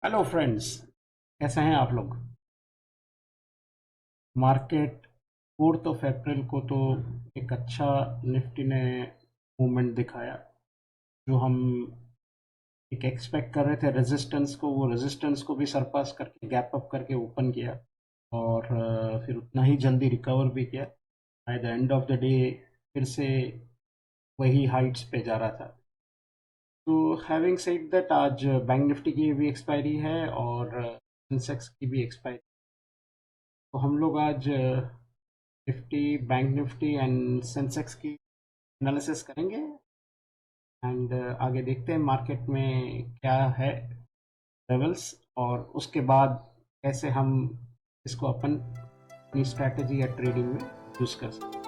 Hello friends. कैसे हैं आप लोग? मार्केट 4 अप्रैल को तो एक अच्छा निफ्टी ने मूवमेंट दिखाया। जो हम एक एक्सपेक्ट कर रहे थे रेजिस्टेंस को, वो रेजिस्टेंस को भी सरपास करके गैप अप करके ओपन किया और फिर उतना ही जल्दी रिकवर भी किया। Bye the end of the day फिर से वही हाइट्स पे जा रहा था। तो हैविंग सेड दैट, आज बैंक निफ्टी की भी एक्सपायरी है और सेंसेक्स की भी एक्सपायरी। तो हम लोग आज Nifty, bank Nifty and Sensex की एनालिसिस करेंगे एंड आगे देखते हैं मार्केट में क्या है लेवल्स, और उसके बाद कैसे हम इसको अपन अपनी स्ट्रैटेजी या ट्रेडिंग में यूज़ कर सकते हैं।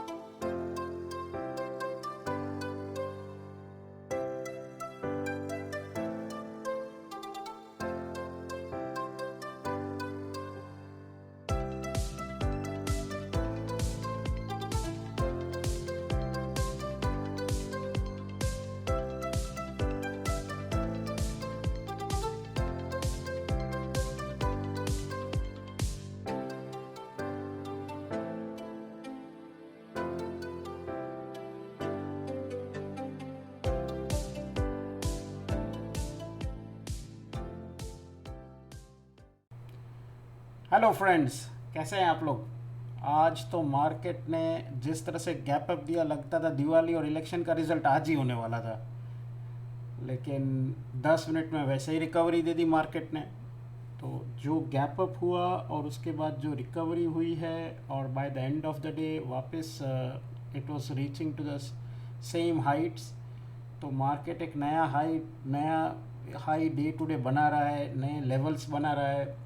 हेलो फ्रेंड्स, कैसे हैं आप लोग? आज तो मार्केट ने जिस तरह से गैप अप दिया, लगता था दिवाली और इलेक्शन का रिजल्ट आज ही होने वाला था। लेकिन 10 मिनट में वैसे ही रिकवरी दे दी मार्केट ने। तो जो गैप अप हुआ और उसके बाद जो रिकवरी हुई है, और by the end of the day वापस it was reaching to the same heights. तो मार्केट एक नया हाई डे टू डे बना रहा है, नए लेवल्स बना रहा है।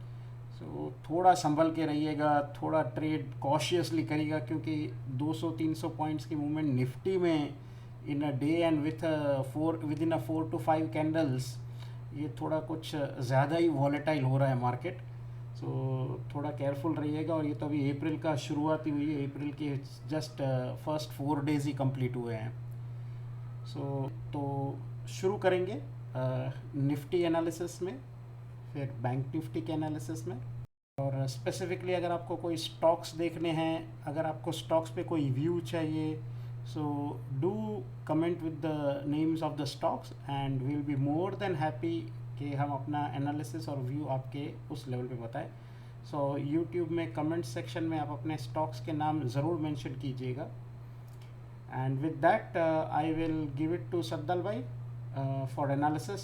सो थोड़ा संभल के रहिएगा, थोड़ा ट्रेड कॉशियसली करिएगा, क्योंकि 200-300 पॉइंट्स की मूवमेंट निफ्टी में in a day and within a 4 to 5 candles, ये थोड़ा कुछ ज़्यादा ही वॉलेटाइल हो रहा है मार्केट। सो थोड़ा केयरफुल रहिएगा। और ये तो अभी अप्रैल का शुरुआत ही हुई है, अप्रैल के जस्ट फर्स्ट 4 डेज ही कंप्लीट हुए हैं। तो शुरू करेंगे निफ्टी एनालिसिस में, फिर बैंक निफ्टी के एनालिसिस में। और स्पेसिफिकली अगर आपको कोई स्टॉक्स देखने हैं, अगर आपको स्टॉक्स पे कोई व्यू चाहिए, so do comment with the names of the stocks and we'll be more than happy कि हम अपना एनालिसिस और व्यू आपके उस लेवल पे बताएं। सो यूट्यूब में कमेंट सेक्शन में आप अपने स्टॉक्स के नाम ज़रूर मेंशन कीजिएगा। And with that I will give it to Saddal भाई for analysis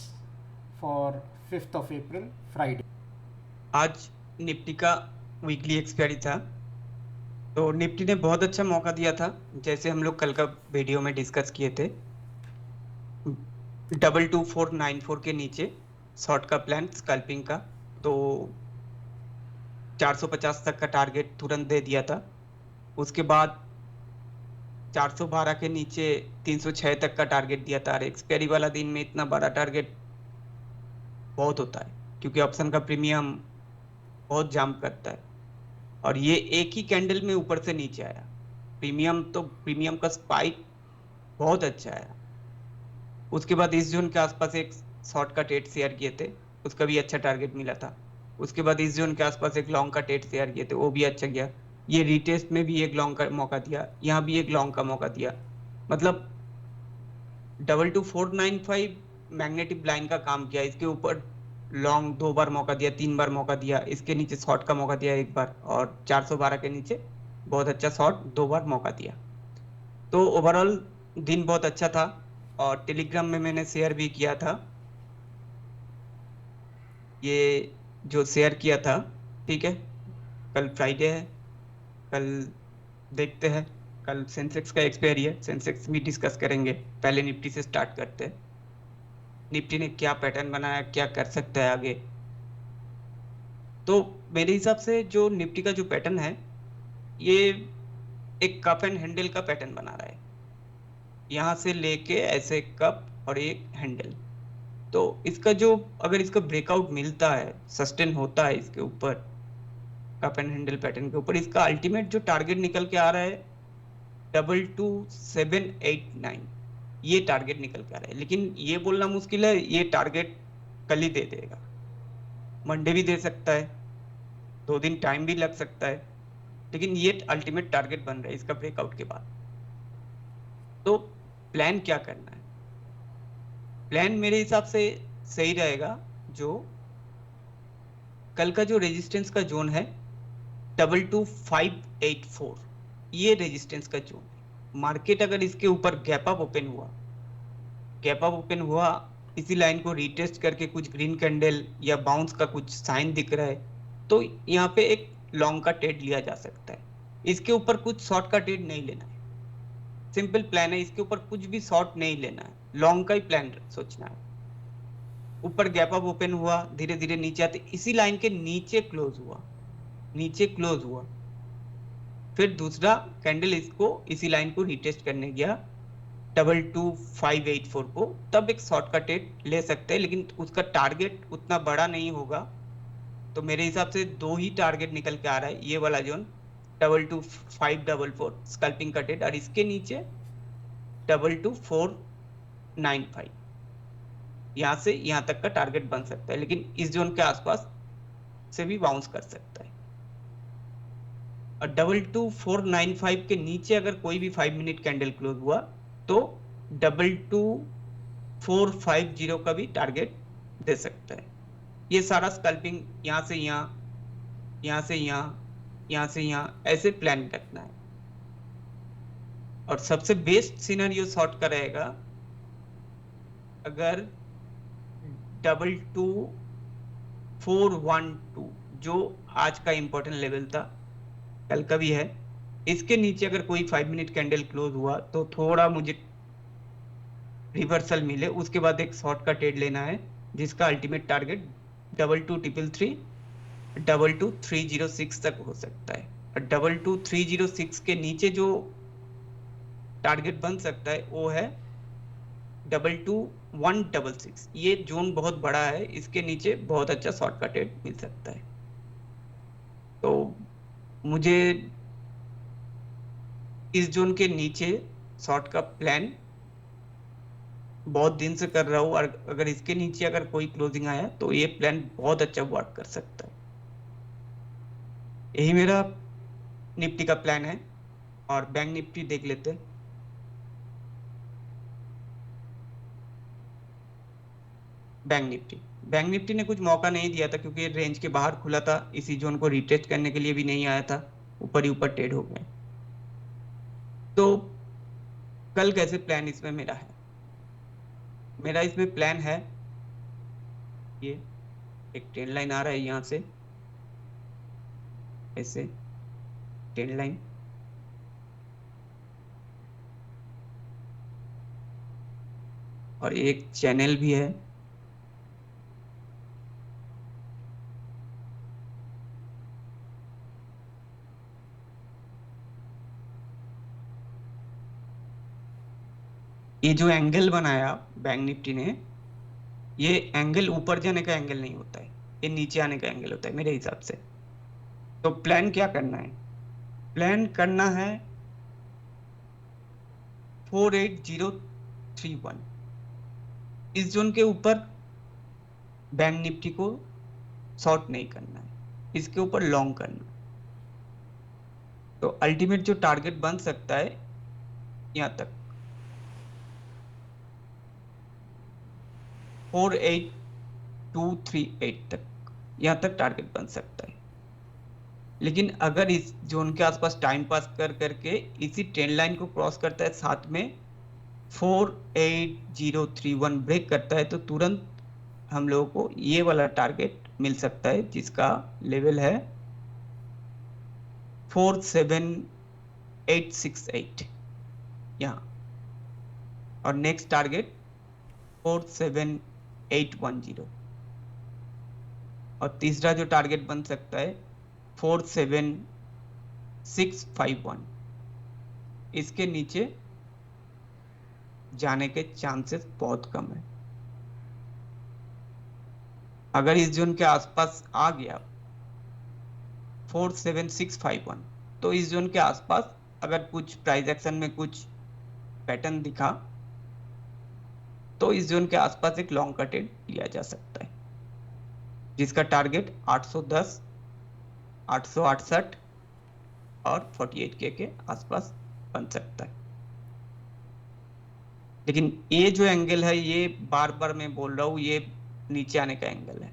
for 5 April Friday. आज निफ्टी का वीकली एक्सपायरी था। तो निफ्टी ने बहुत अच्छा मौका दिया था, जैसे हम लोग कल का वीडियो में डिस्कस किए थे। 22494 के नीचे शॉर्ट का प्लान स्कैल्पिंग का, तो 450 तक का टारगेट तुरंत दे दिया था। उसके बाद 412 के नीचे 306 तक का टारगेट दिया था। एक्सपायरी वाला दिन में इतना बड़ा टारगेट बहुत होता है, क्योंकि ऑप्शन का प्रीमियम बहुत जाम करता है। और ये एक ही कैंडल में ऊपर से नीचे आया। प्रीमियम का स्पाइक बहुत अच्छा आया। उसके बाद इस जोन के आसपास एक शॉर्ट का टेट शेयर किए थे, उसका भी अच्छा टारगेट मिला था। उसके बाद इस जोन के आसपास एक लॉन्ग का टेट शेयर किए थे, वो भी अच्छा गया। ये रिटेस्ट में भी एक लॉन्ग का मौका दिया, यहाँ भी एक लॉन्ग का मौका दिया। मतलब 22495 मैग्नेटिक लाइन का काम किया। इसके ऊपर लॉन्ग 2 बार मौका दिया, 3 बार मौका दिया, इसके नीचे शॉर्ट का मौका दिया 1 बार, और 412 के नीचे बहुत अच्छा शॉर्ट 2 बार मौका दिया। तो ओवरऑल दिन बहुत अच्छा था। और टेलीग्राम में मैंने शेयर भी किया था, ये जो शेयर किया था। ठीक है, कल फ्राइडे है, कल देखते हैं। कल सेंसेक्स का एक्सपायरी है, सेंसेक्स भी डिस्कस करेंगे। पहले निफ्टी से स्टार्ट करते हैं। निफ्टी ने क्या पैटर्न बनाया, क्या कर सकता है आगे। तो मेरे हिसाब से जो निफ्टी का जो पैटर्न है, ये एक कप एंड हैंडल का पैटर्न बना रहा है। यहाँ से लेके ऐसे कप और एक हैंडल। तो इसका जो, अगर इसका ब्रेकआउट मिलता है, सस्टेन होता है इसके ऊपर, कप एंड हैंडल पैटर्न के ऊपर, इसका अल्टीमेट जो टारगेट निकल के आ रहा है 22789, ये टारगेट निकल के आ रहा है। लेकिन ये बोलना मुश्किल है ये टारगेट कल ही दे देगा। मंडे भी दे सकता है, 2 दिन टाइम भी लग सकता है, लेकिन ये अल्टीमेट टारगेट बन रहा है इसका ब्रेकआउट के बाद। तो प्लान क्या करना है? प्लान मेरे हिसाब से सही रहेगा, जो कल का जो रेजिस्टेंस का जोन है 22584, ये रेजिस्टेंस का जोन है। मार्केट अगर इसके ऊपर गैप अप ओपन हुआ, इसी लाइन को रीटेस्ट करके कुछ ग्रीन कैंडल या बाउंस का कुछ साइन दिख रहा है, तो यहाँ पे एक लॉन्ग का ट्रेड लिया जा सकता है। इसके ऊपर कुछ शॉर्ट का ट्रेड नहीं लेना है, सिंपल प्लान है, इसके ऊपर कुछ भी शॉर्ट नहीं लेना है, लॉन्ग का ही प्लान सोचना है। ऊपर गैप अप ओपन हुआ, धीरे धीरे नीचे आते इसी लाइन के नीचे क्लोज हुआ, फिर दूसरा कैंडल इसको इसी लाइन को रिटेस्ट करने गया 22584 को, तब एक शॉर्ट का ट्रेड ले सकते हैं, लेकिन उसका टारगेट उतना बड़ा नहीं होगा। तो मेरे हिसाब से 2 ही टारगेट निकल के आ रहा है, ये वाला जोन 22544 स्कल्पिंग का ट्रेड, और इसके नीचे 22495, यहाँ से यहाँ तक का टारगेट बन सकता है, लेकिन इस जोन के आसपास से भी बाउंस कर सकता है। और 22495 के नीचे अगर कोई भी 5 मिनट कैंडल क्लोज हुआ तो 22450 का भी टारगेट दे सकता है। ये सारा स्कल्पिंग यहाँ से यहाँ, यहाँ से यहाँ, यहाँ से यहाँ, ऐसे प्लान रखना है। और सबसे बेस्ट सिनेरियो शॉर्ट का रहेगा अगर 22412, जो आज का इंपॉर्टेंट लेवल था, कल का भी है, इसके नीचे अगर कोई 5 मिनट कैंडल क्लोज हुआ तो थोड़ा मुझे रिवर्सल मिले, उसके बाद एक शॉर्ट का ट्रेड लेना है, जिसका अल्टीमेट टारगेट 22333, 22306 तक हो सकता है। और 22306 के नीचे जो टारगेट बन सकता है वो है 22166। ये जोन बहुत बड़ा है, इसके नीचे बहुत अच्छा शॉर्ट का ट्रेड मिल सकता है। तो मुझे इस जोन के नीचे शॉर्ट का प्लान बहुत दिन से कर रहा हूँ, और अगर इसके नीचे अगर कोई क्लोजिंग आया तो ये प्लान बहुत अच्छा वर्क कर सकता है। यही मेरा निफ्टी का प्लान है। और बैंक निफ्टी देख लेते हैं। बैंक निफ्टी ने कुछ मौका नहीं दिया था, क्योंकि रेंज के बाहर खुला था, इसी जोन को रिटेस्ट करने के लिए भी नहीं आया था, ऊपर ही ऊपर ट्रेड हो गए। तो कल कैसे प्लान इसमें मेरा है? मेरा इसमें प्लान है, ये एक ट्रेंड लाइन आ रहा है यहाँ से, ऐसे ट्रेंड लाइन, और एक चैनल भी है, ये जो एंगल बनाया बैंक निफ्टी ने, ये एंगल ऊपर जाने का एंगल नहीं होता है, ये नीचे आने का एंगल होता है मेरे हिसाब से। तो प्लान क्या करना है? प्लान करना है 48031, इस जोन के ऊपर बैंक निफ्टी को शॉर्ट नहीं करना है, इसके ऊपर लॉन्ग करना है। तो अल्टीमेट जो टारगेट बन सकता है यहाँ तक 48238 तक, यहाँ तक टारगेट बन सकता है। लेकिन अगर इस जोन के आसपास टाइम पास कर करके इसी ट्रेंड लाइन को क्रॉस करता है, साथ में 48031 ब्रेक करता है, तो तुरंत हम लोगों को ये वाला टारगेट मिल सकता है, जिसका लेवल है 47868 यहाँ, और नेक्स्ट टारगेट 47810, और तीसरा जो टारगेट बन सकता है 47651। इसके नीचे जाने के चांसेस बहुत कम है। अगर इस जोन के आसपास आ गया 47651, तो इस जोन के आसपास अगर कुछ प्राइस एक्शन में कुछ पैटर्न दिखा तो इस जोन के आसपास एक लॉन्ग का ट्रेड लिया जा सकता है। जिसका टारगेट 810, 868 और 48K के आसपास बन सकता है। लेकिन ये जो एंगल है, ये बार बार मैं बोल रहा हूँ, ये नीचे आने का एंगल है।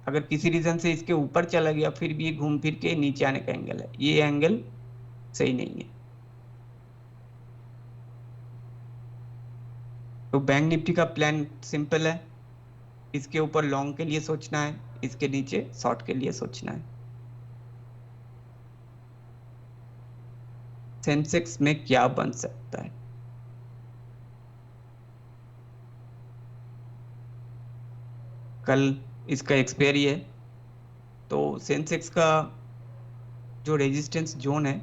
अगर किसी रीजन से इसके ऊपर चला गया, फिर भी ये घूम फिर के नीचे आने का एंगल है। ये एंगल सही नहीं है। तो बैंक निफ्टी का प्लान सिंपल है, इसके ऊपर लॉन्ग के लिए सोचना है, इसके नीचे शॉर्ट के लिए सोचना है। सेंसेक्स में क्या बन सकता है? कल इसका एक्सपायरी है, तो सेंसेक्स का जो रेजिस्टेंस जोन है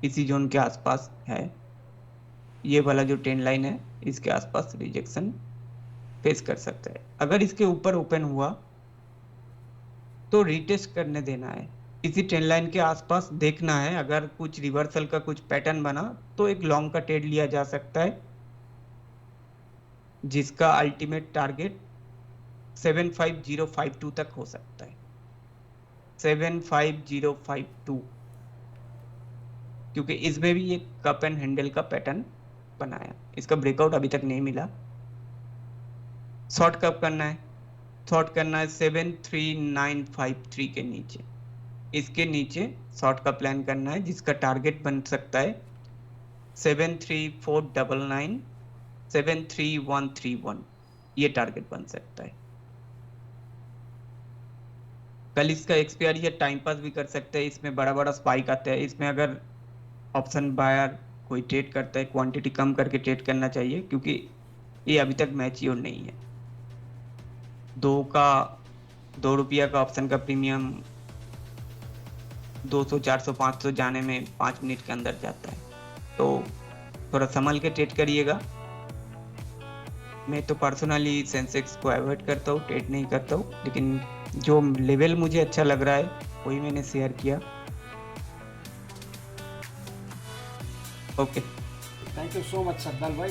इसी जोन के आसपास है। ये वाला जो ट्रेंड लाइन है, इसके आसपास रिजेक्शन फेस कर सकता है। अगर इसके ऊपर ओपन हुआ तो रीटेस्ट करने देना है, इसी ट्रेंड लाइन के आसपास देखना है। अगर कुछ रिवर्सल का कुछ पैटर्न बना तो एक लॉन्ग का ट्रेड लिया जा सकता है, जिसका अल्टीमेट टारगेट 75052 तक हो सकता है। 75052, क्योंकि इसमें भी एक कप एंड हैंडल का पैटर्न बनाया, इसका ब्रेकआउट अभी तक नहीं मिला। शॉर्ट कब करना है? शॉर्ट करना है 73953 के नीचे, इसके नीचे शॉर्ट का प्लान करना है, जिसका टारगेट बन सकता है 73499, 73131, ये टारगेट बन सकता है। कल इसका एक्सपायरी है, टाइम पास भी कर सकते हैं। इसमें बड़ा बड़ा स्पाइक आता है, इसमें अगर ऑप्शन बायर कोई ट्रेड करता है, क्वांटिटी कम करके ट्रेड करना चाहिए, क्योंकि ये अभी तक मैच्योर नहीं है। 2 रुपया का ऑप्शन का प्रीमियम 200, 400, 500 जाने में 5 मिनट के अंदर जाता है, तो थोड़ा संभल के ट्रेड करिएगा। मैं तो पर्सनली सेंसेक्स को अवॉइड करता हूँ, ट्रेड नहीं करता हूँ, लेकिन जो लेवल मुझे अच्छा लग रहा है वही मैंने शेयर किया। Okay, thank you so much Saddal भाई।